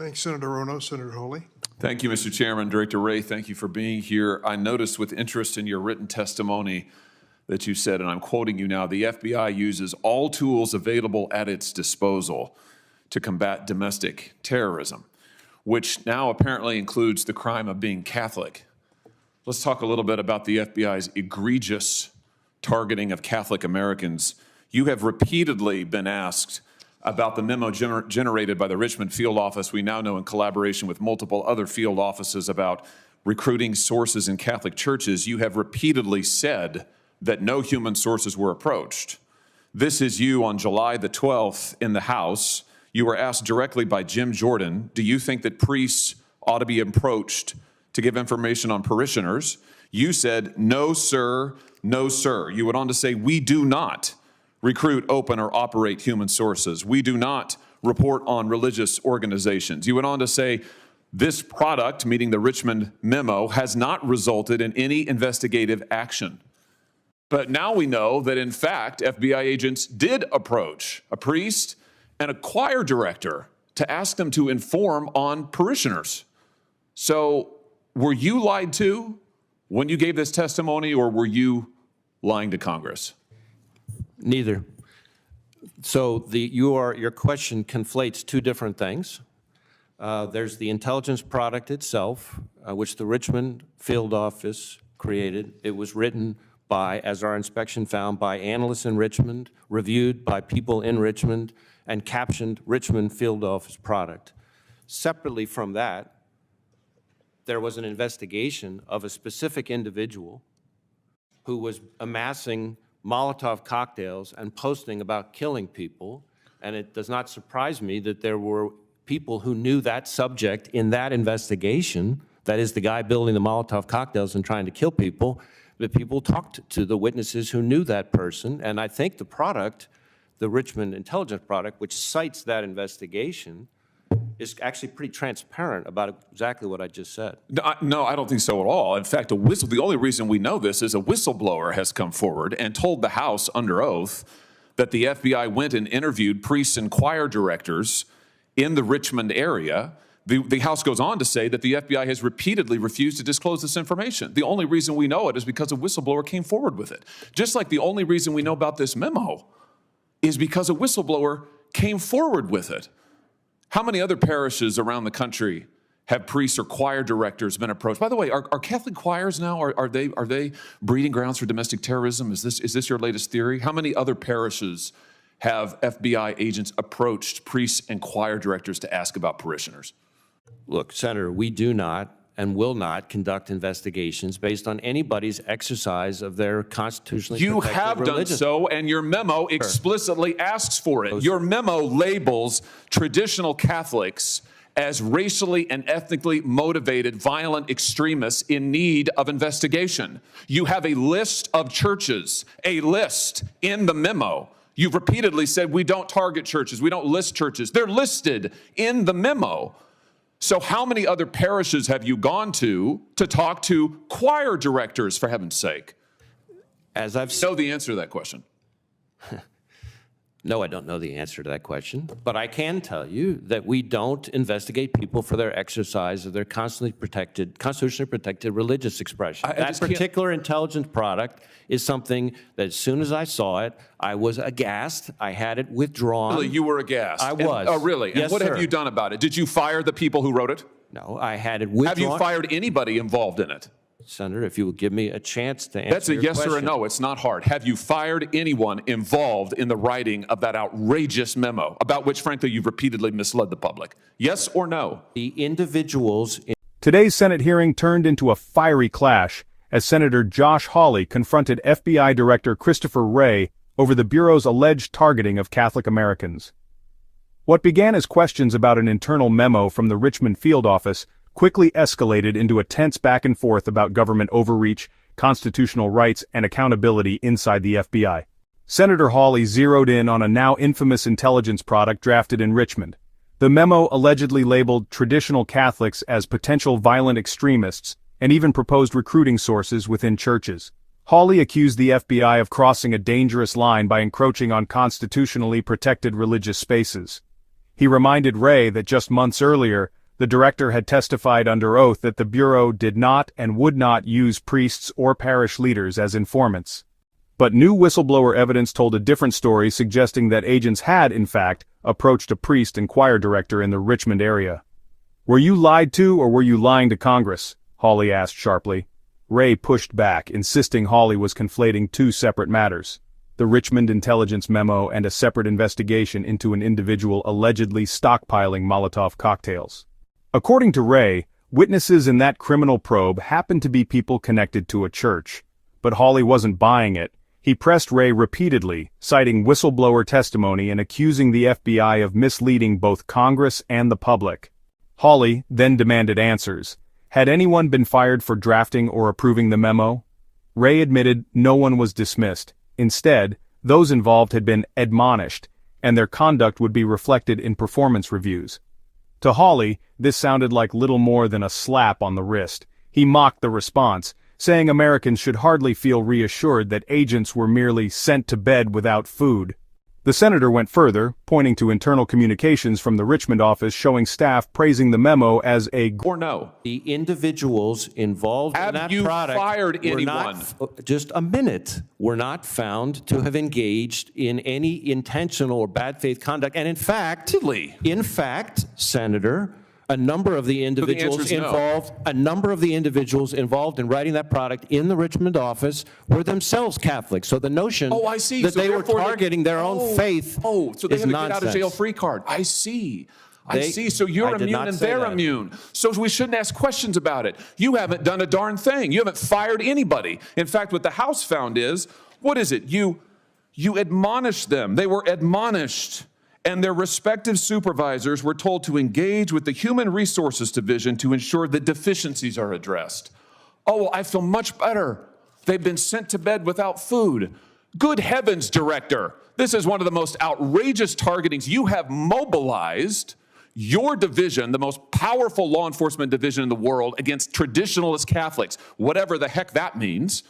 Thanks, Senator Rono. Senator Hawley. Thank you, Mr. Chairman. Director Wray, thank you for being here. I noticed with interest in your written testimony that you said, and I'm quoting you now, the FBI uses all tools available at its disposal to combat domestic terrorism, which now apparently includes the crime of being Catholic. Let's talk a little bit about the FBI's egregious targeting of Catholic Americans. You have repeatedly been asked about the memo generated by the Richmond field office, we now know in collaboration with multiple other field offices, about recruiting sources in Catholic churches. You have repeatedly said that no human sources were approached. This is you on July the 12th in the House. You were asked directly by Jim Jordan, do you think that priests ought to be approached to give information on parishioners? You said, no, sir, no, sir. You went on to say, we do not recruit, open, or operate human sources. We do not report on religious organizations. You went on to say, this product, meaning the Richmond memo, has not resulted in any investigative action. But now we know that, in fact, FBI agents did approach a priest and a choir director to ask them to inform on parishioners. So were you lied to when you gave this testimony, or were you lying to Congress? Neither. So your question conflates two different things. There's the intelligence product itself, which the Richmond field office created. It was written by, as our inspection found, by analysts in Richmond, reviewed by people in Richmond, and captioned Richmond field office product. Separately from that, there was an investigation of a specific individual who was amassing Molotov cocktails and posting about killing people, and it does not surprise me that there were people who knew that subject in that investigation, that is the guy building the Molotov cocktails and trying to kill people, that people talked to the witnesses who knew that person, and I think the product, the Richmond intelligence product, which cites that investigation, is actually pretty transparent about exactly what I just said. No, I don't think so at all. In fact, the only reason we know this is a whistleblower has come forward and told the House under oath that the FBI went and interviewed priests and choir directors in the Richmond area. The House goes on to say that the FBI has repeatedly refused to disclose this information. The only reason we know it is because a whistleblower came forward with it. Just like the only reason we know about this memo is because a whistleblower came forward with it. How many other parishes around the country have priests or choir directors been approached? By the way, are Catholic choirs now, are they breeding grounds for domestic terrorism? Is this your latest theory? How many other parishes have FBI agents approached priests and choir directors to ask about parishioners? Look, Senator, we do not and will not conduct investigations based on anybody's exercise of their constitutionally protected religion. You have done so, and your memo explicitly asks for it. Your memo labels traditional Catholics as racially and ethnically motivated violent extremists in need of investigation. You have a list of churches, a list in the memo. You've repeatedly said we don't target churches, we don't list churches. They're listed in the memo. So how many other parishes have you gone to talk to choir directors, for heaven's sake? As I've know the answer to that question. No, I don't know the answer to that question, but I can tell you that we don't investigate people for their exercise of their constitutionally protected religious expression. That particular intelligence product is something that as soon as I saw it, I was aghast. I had it withdrawn. Really, you were aghast? I was. Oh, really? Yes, and what have you done about it? Did you fire the people who wrote it? No, I had it withdrawn. Have you fired anybody involved in it? Senator, if you would give me a chance to answer That's a yes or a no. It's not hard. Have you fired anyone involved in the writing of that outrageous memo, about which, frankly, you've repeatedly misled the public? Yes or no? The individuals... Today's Senate hearing turned into a fiery clash as Senator Josh Hawley confronted FBI Director Christopher Wray over the Bureau's alleged targeting of Catholic Americans. What began as questions about an internal memo from the Richmond field office quickly escalated into a tense back and forth about government overreach, constitutional rights, and accountability inside the FBI. Senator Hawley zeroed in on a now infamous intelligence product drafted in Richmond. The memo allegedly labeled traditional Catholics as potential violent extremists and even proposed recruiting sources within churches. Hawley accused the FBI of crossing a dangerous line by encroaching on constitutionally protected religious spaces. He reminded Ray that just months earlier, the director had testified under oath that the Bureau did not and would not use priests or parish leaders as informants. But new whistleblower evidence told a different story, suggesting that agents had, in fact, approached a priest and choir director in the Richmond area. "Were you lied to, or were you lying to Congress?" Hawley asked sharply. Ray pushed back, insisting Hawley was conflating two separate matters: the Richmond intelligence memo and a separate investigation into an individual allegedly stockpiling Molotov cocktails. According to Ray, witnesses in that criminal probe happened to be people connected to a church. But Hawley wasn't buying it. He pressed Ray repeatedly, citing whistleblower testimony and accusing the FBI of misleading both Congress and the public. Hawley then demanded answers. Had anyone been fired for drafting or approving the memo? Ray admitted no one was dismissed. Instead, those involved had been admonished, and their conduct would be reflected in performance reviews. To Hawley, this sounded like little more than a slap on the wrist. He mocked the response, saying Americans should hardly feel reassured that agents were merely sent to bed without food. The senator went further, pointing to internal communications from the Richmond office showing staff praising the memo as a Or no? The individuals involved in that Have you product fired were anyone? just a minute, were not found to have engaged in any intentional or bad faith conduct. And in fact, Really? Senator, a number of the individuals answer's no. involved in writing that product in the Richmond office were themselves Catholic. So the notion Oh, I see. that So they were therefore targeting their own faith so they is have a nonsense. get out of jail free card. I see. I They- see. So I you're did immune not and say they're that. immune. So we shouldn't ask questions about it. You haven't done a darn thing. You haven't fired anybody. In fact, what the House found is, what is it? You admonished them. They were admonished. And their respective supervisors were told to engage with the Human Resources Division to ensure that deficiencies are addressed. Oh, I feel much better. They've been sent to bed without food. Good heavens, Director. This is one of the most outrageous targetings. You have mobilized your division, the most powerful law enforcement division in the world, against traditionalist Catholics, whatever the heck that means.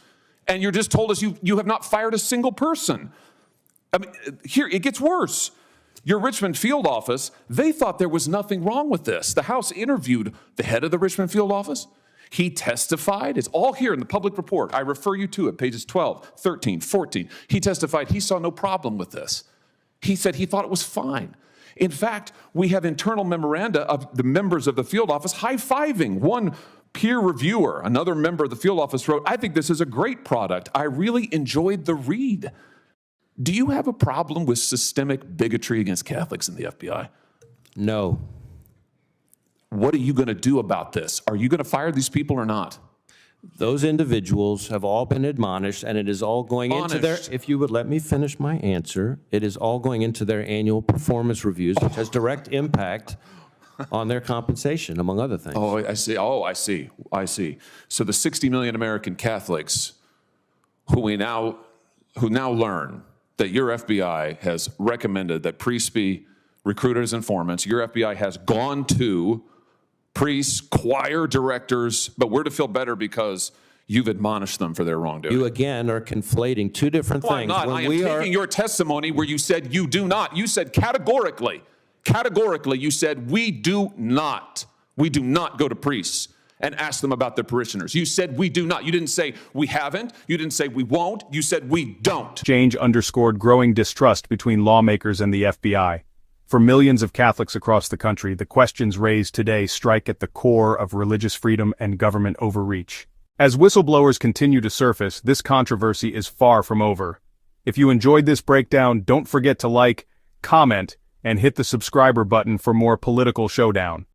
And you're just told us you have not fired a single person. I mean, here, it gets worse. Your Richmond field office, they thought there was nothing wrong with this. The House interviewed the head of the Richmond field office. He testified. It's all here in the public report. I refer you to it, pages 12, 13, 14. He testified he saw no problem with this. He said he thought it was fine. In fact, we have internal memoranda of the members of the field office high-fiving. One peer reviewer, another member of the field office wrote, "I think this is a great product. I really enjoyed the read." Do you have a problem with systemic bigotry against Catholics in the FBI? No. What are you going to do about this? Are you going to fire these people or not? Those individuals have all been admonished, and it is all going into their, Admonished. if you would let me finish my answer, it is all going into their annual performance reviews, which has direct impact on their compensation, among other things. Oh, I see. Oh, I see. I see. So the 60 million American Catholics who now learn that your FBI has recommended that priests be recruited as informants, your FBI has gone to priests, choir directors, but we're to feel better because you've admonished them for their wrongdoing. You again are conflating two different No, I'm things. not. When I am we taking your testimony where you said you do not. You said categorically, you said we do not go to priests and ask them about their parishioners. You said we do not. You didn't say we haven't. You didn't say we won't. You said we don't. Exchange underscored growing distrust between lawmakers and the FBI. For millions of Catholics across the country, the questions raised today strike at the core of religious freedom and government overreach. As whistleblowers continue to surface, this controversy is far from over. If you enjoyed this breakdown, don't forget to like, comment, and hit the subscriber button for more political showdown.